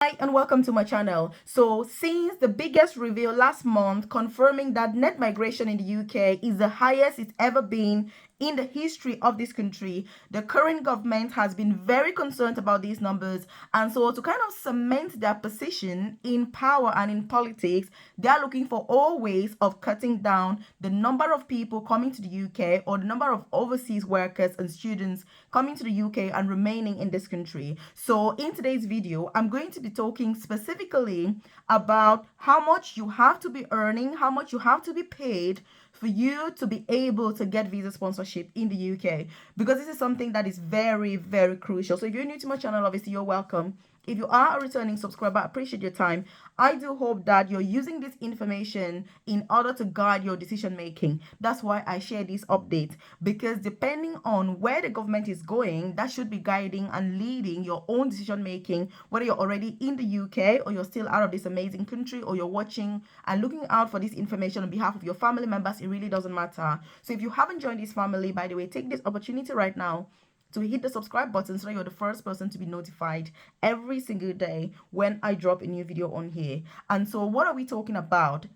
Hi and welcome to my channel. So since the biggest reveal last month confirming that net migration in the UK is the highest it's ever been in the history of this country, the current government has been very concerned about these numbers, and so to kind of cement their position in power and in politics, they are looking for all ways of cutting down the number of people coming to the UK or the number of overseas workers and students coming to the UK and remaining in this country. So in today's video, I'm going to be talking specifically about how much you have to be earning, how much you have to be paid for you to be able to get visa sponsorship in the UK, because this is something that is very, very crucial. So if you're new to my channel, obviously you're welcome. If you are a returning subscriber, I appreciate your time. I do hope that you're using this information in order to guide your decision making. That's why I share this update, because depending on where the government is going, that should be guiding and leading your own decision making, whether you're already in the UK or you're still out of this amazing country, or you're watching and looking out for this information on behalf of your family members. It really doesn't matter. So if you haven't joined this family, by the way, take this opportunity right now to hit the subscribe button so that you're the first person to be notified every single day when I drop a new video on here. And so what are we talking about?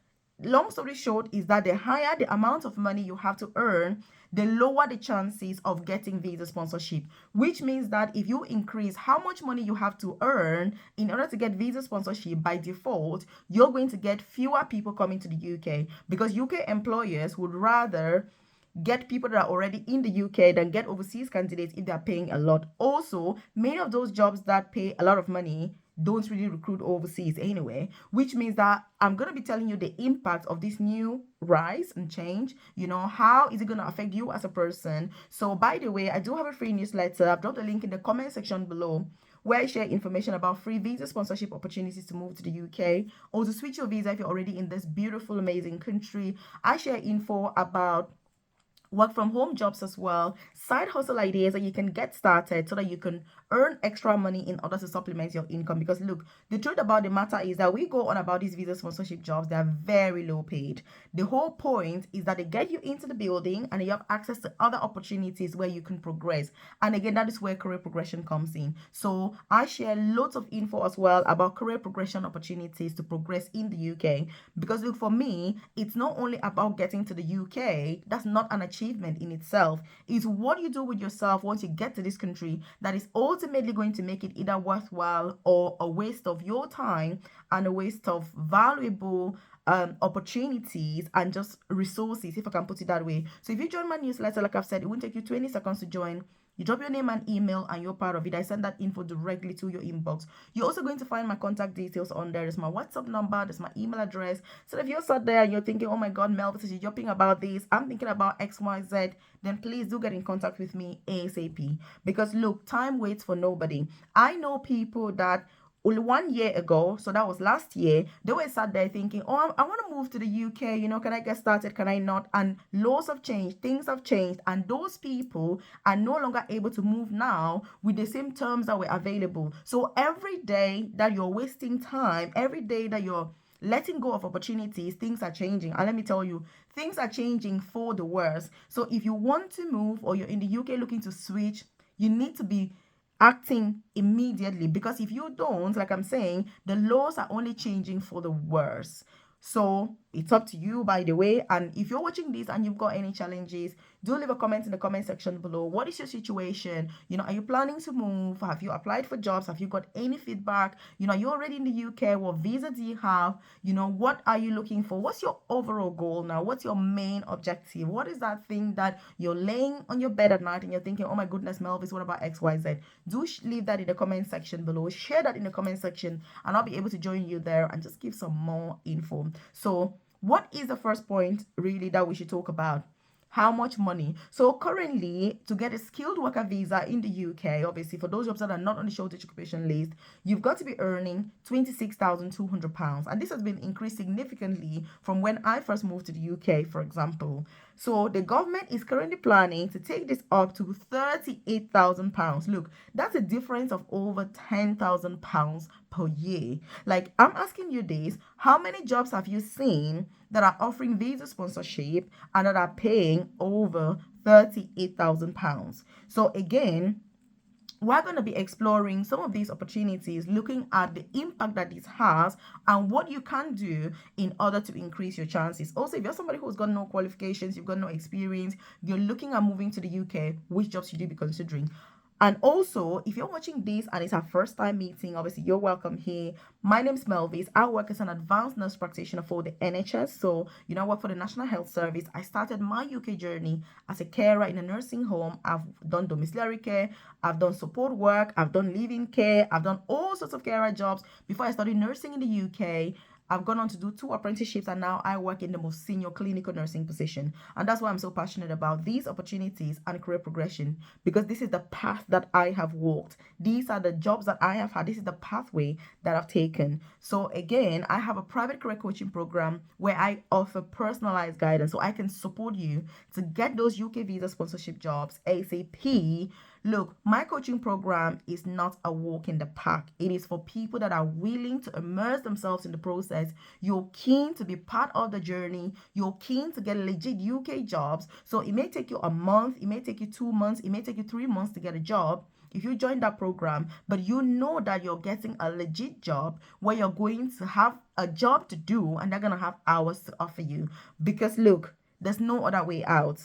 Long story short is that the higher the amount of money you have to earn, the lower the chances of getting visa sponsorship, which means that if you increase how much money you have to earn in order to get visa sponsorship, by default, you're going to get fewer people coming to the UK, because UK employers would rather get people that are already in the UK than get overseas candidates if they're paying a lot. Also, many of those jobs that pay a lot of money don't really recruit overseas anyway, which means that I'm going to be telling you the impact of this new rise and change. How is it going to affect you as a person? So by the way, I do have a free newsletter. I've dropped a link in the comment section below where I share information about free visa sponsorship opportunities to move to the UK or to switch your visa if you're already in this beautiful, amazing country. I share info about work from home jobs as well, side hustle ideas that you can get started so that you can earn extra money in order to supplement your income. Because look, the truth about the matter is that we go on about these visa sponsorship jobs, they are very low paid. The whole point is that they get you into the building and you have access to other opportunities where you can progress. And again, that is where career progression comes in. So I share lots of info as well about career progression opportunities to progress in the UK. Because look, for me, it's not only about getting to the UK. That's not an achievement in itself. It's what you do with yourself once you get to this country that is ultimately going to make it either worthwhile or a waste of your time and a waste of valuable opportunities and just resources, if I can put it that way. So if you join my newsletter, like I've said, it won't take you 20 seconds to join. You drop your name and email and you're part of it. I send that info directly to your inbox. You're also going to find my contact details on there. There's my WhatsApp number, there's my email address. So if you're sat there and you're thinking, oh my God, Melvis is jumping about this, I'm thinking about XYZ, then please do get in contact with me ASAP. Because look, time waits for nobody. I know people that 1 year ago, so that was last year, they were sat there thinking, oh, I want to move to the UK, can I get started, can I not? And laws have changed, things have changed, and those people are no longer able to move now with the same terms that were available. So every day that you're wasting time, every day that you're letting go of opportunities, things are changing. And let me tell you, things are changing for the worse. So if you want to move or you're in the UK looking to switch, you need to be acting immediately, because if you don't, like I'm saying, the laws are only changing for the worse. So it's up to you, by the way. And if you're watching this and you've got any challenges, do leave a comment in the comment section below. What is your situation? Are you planning to move? Have you applied for jobs? Have you got any feedback? Are you already in the UK? What visa do you have? What are you looking for? What's your overall goal now? What's your main objective? What is that thing that you're laying on your bed at night and you're thinking, oh my goodness, Melvis, what about XYZ? Do leave that in the comment section below. Share that in the comment section and I'll be able to join you there and just give some more info. So what is the first point really that we should talk about? How much money? So currently, to get a skilled worker visa in the UK, obviously for those jobs that are not on the shortage occupation list, you've got to be earning £26,200, and this has been increased significantly from when I first moved to the UK, for example. So the government is currently planning to take this up to £38,000. Look, that's a difference of over £10,000 per year. Like, I'm asking you this, how many jobs have you seen that are offering visa sponsorship and that are paying over £38,000? So again, we're going to be exploring some of these opportunities, looking at the impact that this has and what you can do in order to increase your chances. Also, if you're somebody who's got no qualifications, you've got no experience, you're looking at moving to the UK, which jobs should you be considering? And also, if you're watching this and it's our first time meeting, obviously you're welcome here. My name's Melvis. I work as an advanced nurse practitioner for the NHS. So, I work for the National Health Service. I started my UK journey as a carer in a nursing home. I've done domiciliary care, I've done support work, I've done living care, I've done all sorts of carer jobs before I studied nursing in the UK. I've gone on to do 2 apprenticeships and now I work in the most senior clinical nursing position. And that's why I'm so passionate about these opportunities and career progression, because this is the path that I have walked. These are the jobs that I have had. This is the pathway that I've taken. So again, I have a private career coaching program where I offer personalized guidance so I can support you to get those UK visa sponsorship jobs ASAP. Look, my coaching program is not a walk in the park. It is for people that are willing to immerse themselves in the process. You're keen to be part of the journey. You're keen to get legit UK jobs. So it may take you a month, it may take you 2 months, it may take you 3 months to get a job if you join that program, but you know that you're getting a legit job where you're going to have a job to do and they're going to have hours to offer you. Because look, there's no other way out.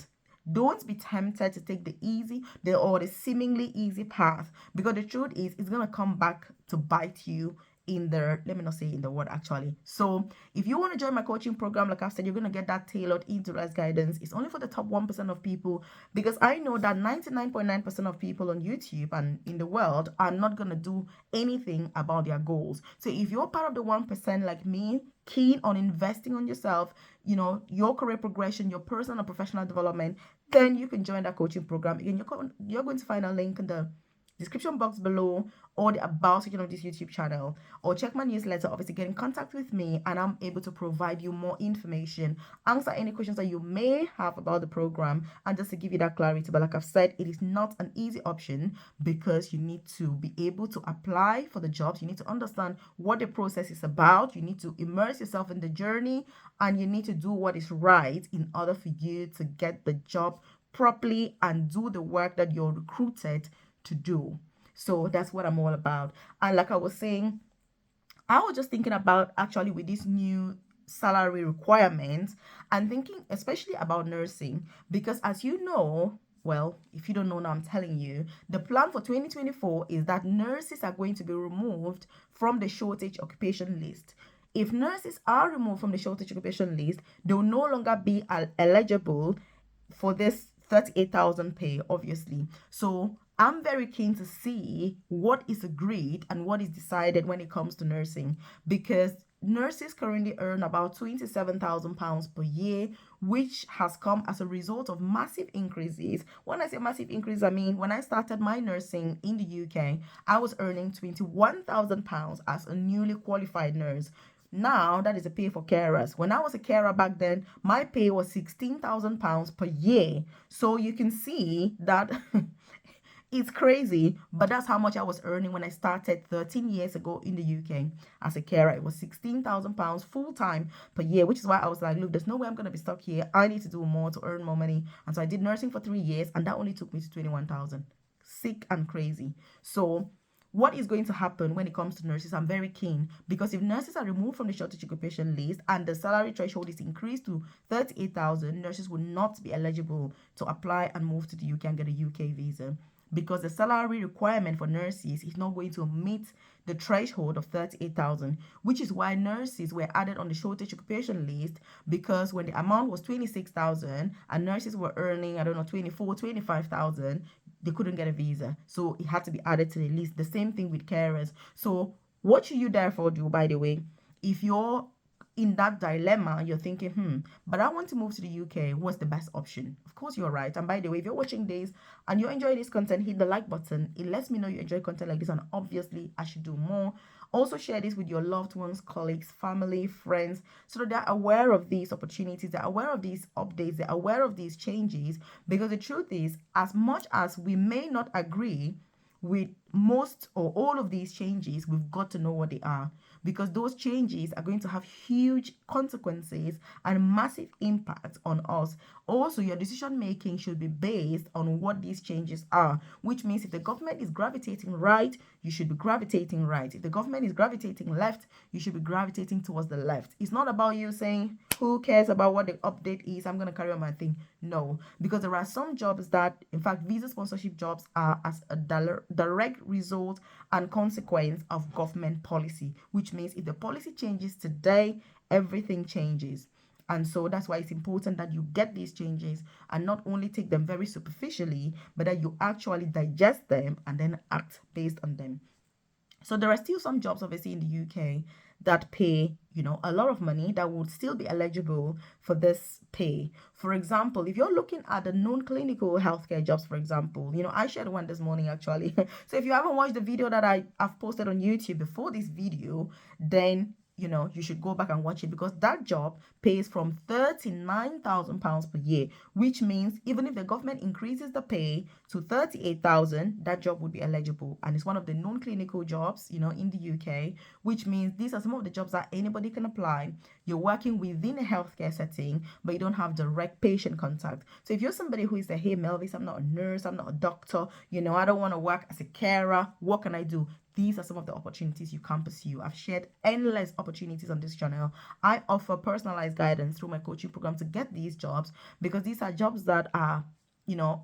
Don't be tempted to take the easy or the seemingly easy path, because the truth is it's going to come back to bite you in the, let me not say in the word actually. So if you want to join my coaching program, like I've said, you're going to get that tailored individualized guidance. It's only for the top 1% of people, because I know that 99.9% of people on YouTube and in the world are not going to do anything about their goals. So if you're part of the 1% like me, keen on investing on yourself, your career progression, your personal and professional development, then you can join that coaching program. Again, you're going to find a link in the description box below or the about section of this YouTube channel, or check my newsletter. Obviously, get in contact with me and I'm able to provide you more information, answer any questions that you may have about the program, and just to give you that clarity. But like I've said, it is not an easy option, because you need to be able to apply for the jobs. You need to understand what the process is about. You need to immerse yourself in the journey, and you need to do what is right in order for you to get the job properly and do the work that you're recruited to do. So that's what I'm all about. And like I was saying, I was just thinking about actually with this new salary requirements and thinking especially about nursing, because as you know, well, if you don't know now, I'm telling you, the plan for 2024 is that nurses are going to be removed from the shortage occupation list. If nurses are removed from the shortage occupation list, they will no longer be eligible for this 38,000 pay, obviously. So I'm very keen to see what is agreed and what is decided when it comes to nursing, because nurses currently earn about £27,000 per year, which has come as a result of massive increases. When I say massive increase, I mean when I started my nursing in the UK, I was earning £21,000 as a newly qualified nurse. Now that is a pay for carers. When I was a carer back then, my pay was £16,000 per year. So you can see that it's crazy, but that's how much I was earning when I started 13 years ago in the UK as a carer. It was £16,000 full time per year, which is why I was like, look, there's no way I'm going to be stuck here. I need to do more to earn more money. And so I did nursing for 3 years, and that only took me to 21,000. Sick and crazy. So what is going to happen when it comes to nurses? I'm very keen, because if nurses are removed from the shortage occupation list and the salary threshold is increased to 38,000, nurses will not be eligible to apply and move to the UK and get a UK visa, because the salary requirement for nurses is not going to meet the threshold of 38,000, which is why nurses were added on the shortage occupation list, because when the amount was 26,000 and nurses were earning, I don't know, 24, 25,000, they couldn't get a visa. So it had to be added to the list. The same thing with carers. So what should you therefore do, by the way, if you're in that dilemma, you're thinking, but I want to move to the UK, what's the best option? Of course, you're right. And by the way, if you're watching this and you're enjoying this content, hit the like button. It lets me know you enjoy content like this, and obviously I should do more. Also share this with your loved ones, colleagues, family, friends, so that they're aware of these opportunities, they're aware of these updates, they're aware of these changes. Because the truth is, as much as we may not agree with most or all of these changes, we've got to know what they are, because those changes are going to have huge consequences and massive impact on us. Also, your decision making should be based on what these changes are, which means if the government is gravitating right, you should be gravitating right. If the government is gravitating left, you should be gravitating towards the left. It's not about you saying, who cares about what the update is? I'm going to carry on my thing. No, because there are some jobs that, in fact, visa sponsorship jobs are as a direct result and consequence of government policy, which means if the policy changes today, everything changes. And so that's why it's important that you get these changes and not only take them very superficially, but that you actually digest them and then act based on them. So there are still some jobs, obviously, in the UK that pay, a lot of money that would still be eligible for this pay. For example, if you're looking at the non-clinical healthcare jobs, for example, I shared one this morning actually. So if you haven't watched the video that I've posted on YouTube before this video, then you should go back and watch it, because that job pays from £39,000 per year, which means even if the government increases the pay to 38,000, that job would be eligible. And it's one of the non-clinical jobs, in the UK, which means these are some of the jobs that anybody can apply. You're working within a healthcare setting, but you don't have direct patient contact. So if you're somebody who is hey, Melvis, I'm not a nurse, I'm not a doctor, I don't want to work as a carer, what can I do? These are some of the opportunities you can pursue. I've shared endless opportunities on this channel. I offer personalized guidance through my coaching program to get these jobs, because these are jobs that are,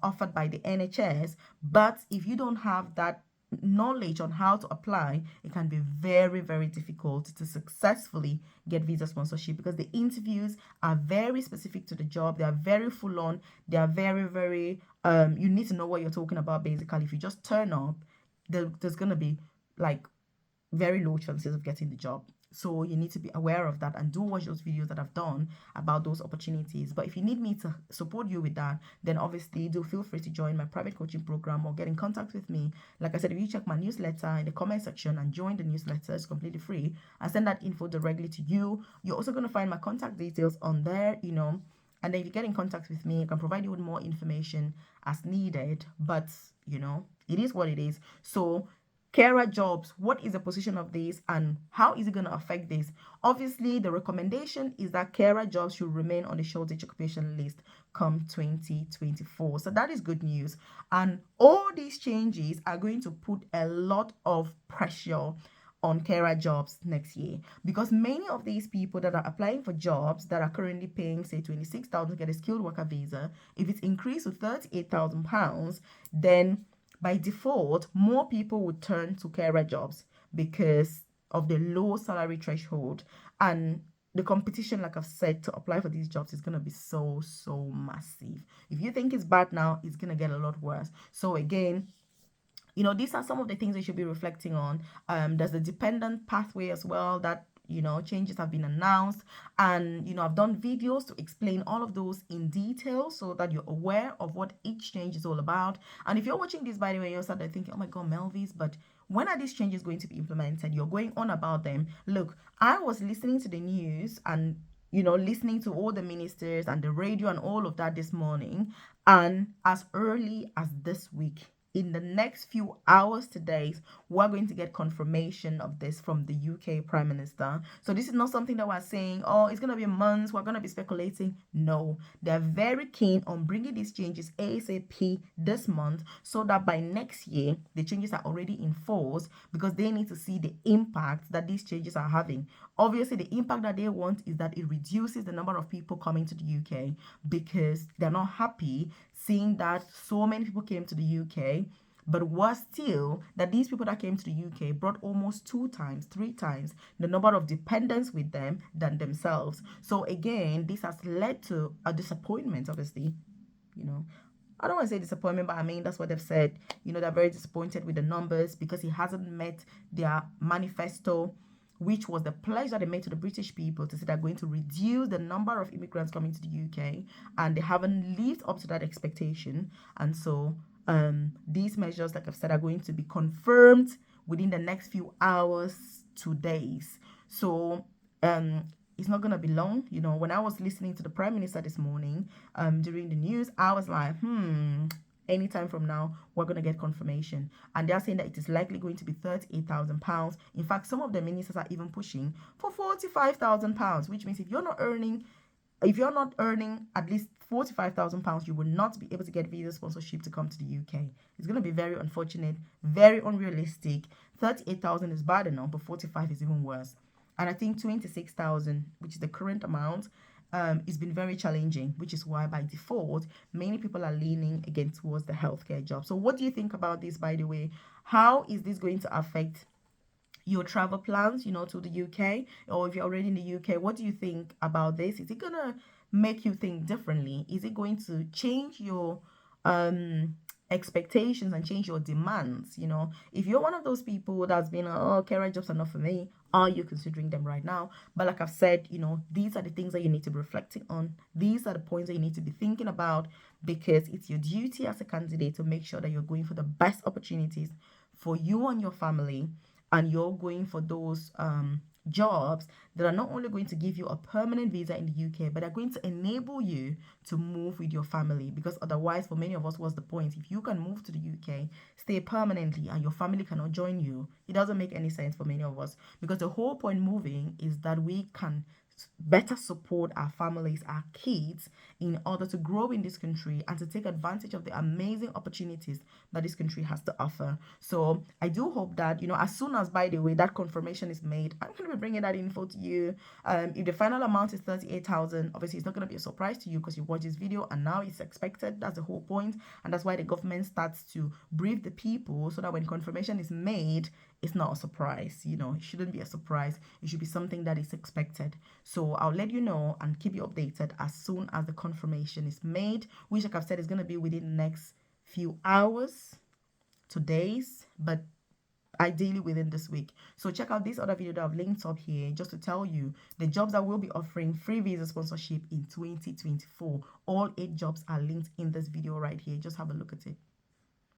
offered by the NHS. But if you don't have that knowledge on how to apply, it can be very, very difficult to successfully get visa sponsorship, because the interviews are very specific to the job. They are very full on. They are very, very, you need to know what you're talking about, basically. If you just turn up, there's going to be like very low chances of getting the job. So you need to be aware of that and do watch those videos that I've done about those opportunities. But if you need me to support you with that, then obviously do feel free to join my private coaching program or get in contact with me. Like I said, if you check my newsletter in the comment section and join the newsletter, it's completely free. I send that info directly to you. You're also going to find my contact details on there, and then if you get in contact with me, I can provide you with more information as needed. But, it is what it is. So carer jobs, what is the position of this and how is it going to affect this? Obviously, the recommendation is that carer jobs should remain on the shortage occupation list come 2024. So that is good news. And all these changes are going to put a lot of pressure on carer jobs next year, because many of these people that are applying for jobs that are currently paying, say, 26,000 to get a skilled worker visa, if it's increased to £38,000, then by default, more people would turn to carer jobs because of the low salary threshold. And the competition, like I've said, to apply for these jobs is going to be so, so massive. If you think it's bad now, it's going to get a lot worse. So again, these are some of the things we should be reflecting on. There's the dependent pathway as well that changes have been announced, and I've done videos to explain all of those in detail so that you're aware of what each change is all about. And if you're watching this, by the way, you're sort of thinking, oh my god, Melvis, but when are these changes going to be implemented? You're going on about them. Look, I was listening to the news and listening to all the ministers and the radio and all of that this morning, and as early as this week, in the next few hours to days, we're going to get confirmation of this from the UK Prime Minister. So this is not something that we're saying, oh, it's going to be months, we're going to be speculating. No, they're very keen on bringing these changes ASAP this month, so that by next year, the changes are already in force, because they need to see the impact that these changes are having. Obviously, the impact that they want is that it reduces the number of people coming to the UK, because they're not happy seeing that so many people came to the UK, but worse still, that these people that came to the UK brought almost 2 times, 3 times the number of dependents with them than themselves. So again, this has led to a disappointment, obviously. I don't want to say disappointment, but I mean, that's what they've said. They're very disappointed with the numbers because it hasn't met their manifesto, which was the pledge that they made to the British people to say they're going to reduce the number of immigrants coming to the UK, and they haven't lived up to that expectation. And so these measures, like I've said, are going to be confirmed within the next few hours to days. So it's not going to be long. When I was listening to the Prime Minister this morning during the news, I was like, anytime from now, we're going to get confirmation. And they're saying that it is likely going to be £38,000. In fact, some of the ministers are even pushing for £45,000, which means if you're not earning at least £45,000, you will not be able to get visa sponsorship to come to the UK. It's going to be very unfortunate, very unrealistic. 38,000 is bad enough, but 45 is even worse. And I think 26,000, which is the current amount, it's been very challenging, which is why by default, many people are leaning again towards the healthcare job. So what do you think about this, by the way? How is this going to affect your travel plans, to the UK? Or if you're already in the UK, what do you think about this? Is it going to make you think differently? Is it going to change your expectations and change your demands? If you're one of those people that's been, oh, career jobs are not for me, are you considering them right now? But like I've said, these are the things that you need to be reflecting on. These are the points that you need to be thinking about, because it's your duty as a candidate to make sure that you're going for the best opportunities for you and your family, and you're going for those jobs that are not only going to give you a permanent visa in the UK, but are going to enable you to move with your family. Because otherwise, for many of us, what's the point? If you can move to the UK, stay permanently, and your family cannot join you, it doesn't make any sense for many of us. Because the whole point moving is that we can better support our families, our kids, in order to grow in this country and to take advantage of the amazing opportunities that this country has to offer. So I do hope that, as soon as, by the way, that confirmation is made, I'm going to be bringing that info to you. If the final amount is 38,000, obviously it's not going to be a surprise to you because you watch this video and now it's expected. That's the whole point. And that's why the government starts to brief the people, so that when confirmation is made, it's not a surprise. It shouldn't be a surprise. It should be something that is expected. So I'll let you know and keep you updated as soon as the confirmation is made, which, like I've said, is going to be within the next few hours to days, but ideally within this week. So check out this other video that I've linked up here, just to tell you the jobs that will be offering free visa sponsorship in 2024. All 8 jobs are linked in this video right here. Just have a look at it.